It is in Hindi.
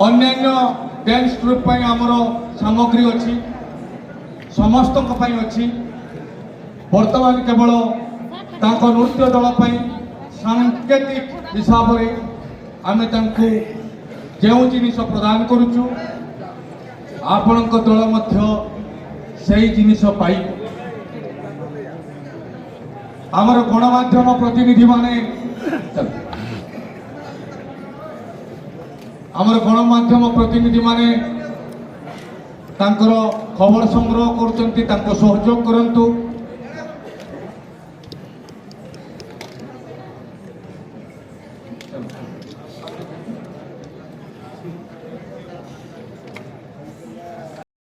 अन्यान्य डांस ट्रुप आमर सामग्री अच्छी समस्त अच्छी बर्तमान केवल नृत्य दल सांकेतिक हिसाब से आम जो जिनिस प्रदान करुचु आपण दल से जिनिस पाई आमर गणमाध्यम प्रतिनिधि माने आमर गणमाध्यम प्रतिनिधि माने खबर संग्रह कर सहयोग करंतु।